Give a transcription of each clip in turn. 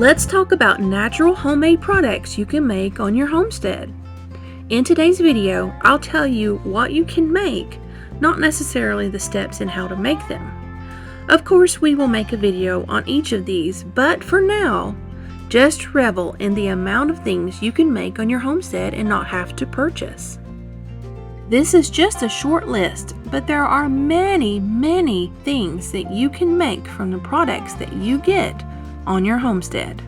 Let's talk about natural homemade products you can make on your homestead. In today's video, I'll tell you what you can make, not necessarily the steps in how to make them. Of course, we will make a video on each of these, but for now, just revel in the amount of things you can make on your homestead and not have to purchase. This is just a short list, but there are many things that you can make from the products that you get on your homestead.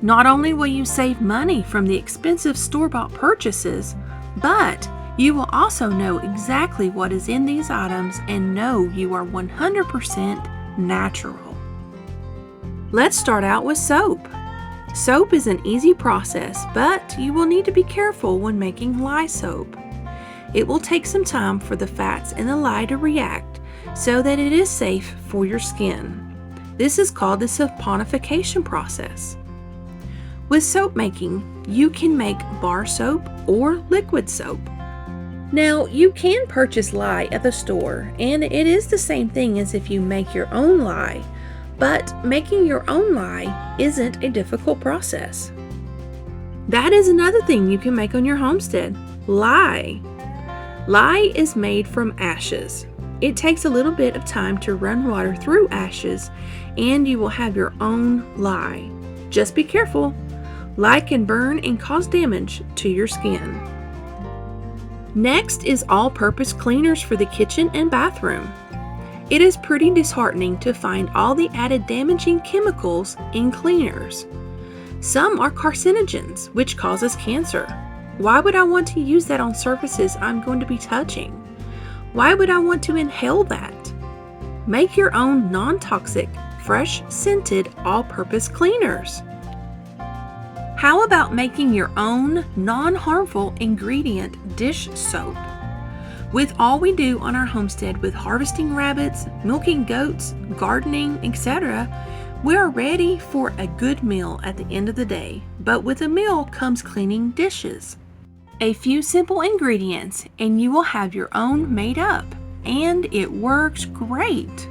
Not only will you save money from the expensive store-bought purchases, but you will also know exactly what is in these items and know you are 100% natural. Let's start out with soap. Soap is an easy process, but you will need to be careful when making lye soap. It will take some time for the fats in the lye to react so that it is safe for your skin. This is called the saponification process. With soap making, you can make bar soap or liquid soap. Now, you can purchase lye at the store, and it is the same thing as if you make your own lye, but making your own lye isn't a difficult process. That is another thing you can make on your homestead, lye. Lye is made from ashes. It takes a little bit of time to run water through ashes, and you will have your own lye. Just be careful. Lye can burn and cause damage to your skin. Next is all-purpose cleaners for the kitchen and bathroom. It is pretty disheartening to find all the added damaging chemicals in cleaners. Some are carcinogens, which causes cancer. Why would I want to use that on surfaces I'm going to be touching? Why would I want to inhale that? Make your own non-toxic, fresh scented all-purpose cleaners. How about making your own non-harmful ingredient dish soap? With all we do on our homestead with harvesting rabbits, milking goats, gardening, etc., we are ready for a good meal at the end of the day. But with a meal comes cleaning dishes. A few simple ingredients and you will have your own made up, and it works great.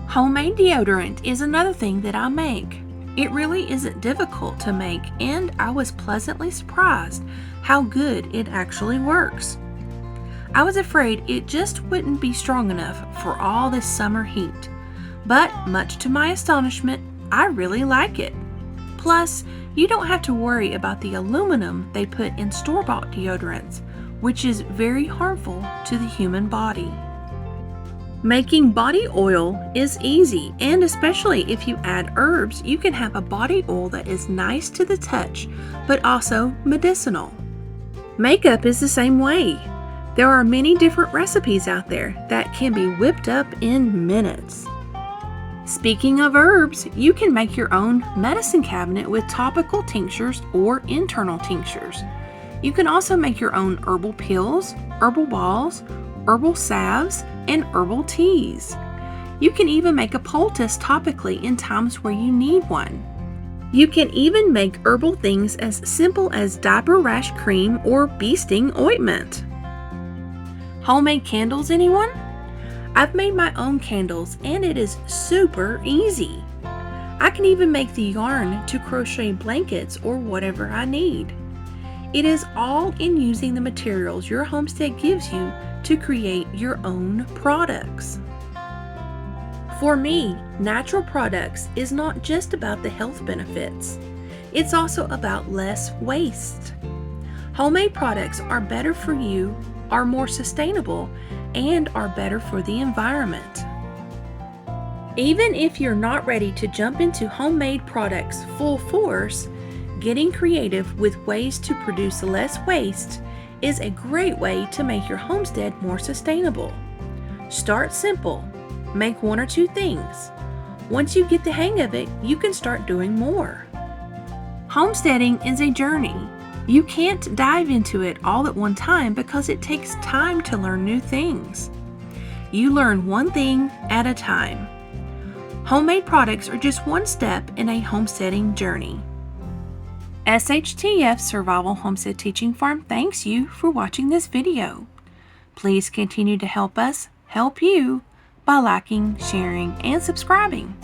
Homemade deodorant is another thing that I make. It really isn't difficult to make, and I was pleasantly surprised how good it actually works. I was afraid it just wouldn't be strong enough for all this summer heat, but much to my astonishment, I really like it. Plus, you don't have to worry about the aluminum they put in store-bought deodorants, which is very harmful to the human body. Making body oil is easy, and especially if you add herbs, you can have a body oil that is nice to the touch, but also medicinal. Makeup is the same way. There are many different recipes out there that can be whipped up in minutes. Speaking of herbs, you can make your own medicine cabinet with topical tinctures or internal tinctures. You can also make your own herbal pills, herbal balls, herbal salves, and herbal teas. You can even make a poultice topically in times where you need one. You can even make herbal things as simple as diaper rash cream or bee sting ointment. Homemade candles, anyone? I've made my own candles and it is super easy. I can even make the yarn to crochet blankets or whatever I need. It is all in using the materials your homestead gives you to create your own products. For me, natural products is not just about the health benefits. It's also about less waste. Homemade products are better for you, are more sustainable, and are better for the environment. Even if you're not ready to jump into homemade products full force, getting creative with ways to produce less waste is a great way to make your homestead more sustainable. Start simple. Make one or two things. Once you get the hang of it, you can start doing more. Homesteading is a journey. You can't dive into it all at one time because it takes time to learn new things. You learn one thing at a time. Homemade products are just one step in a homesteading journey. SHTF Survival Homestead Teaching Farm thanks you for watching this video. Please continue to help us help you by liking, sharing, and subscribing.